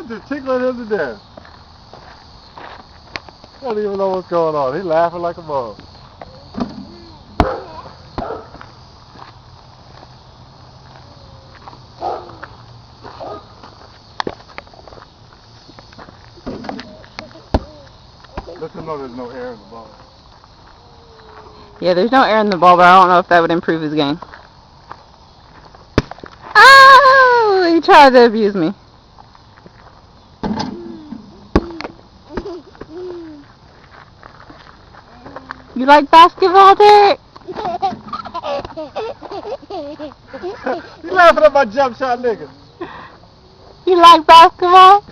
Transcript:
just tickling him to death. I don't even know what's going on. He's laughing like a bug. Let him know there's no air in the ball. Yeah, there's no air in the ball, but I don't know if that would improve his game. Oh, he tried to abuse me. You like basketball, Derek? You laughing at my jump shot, nigga? You like basketball?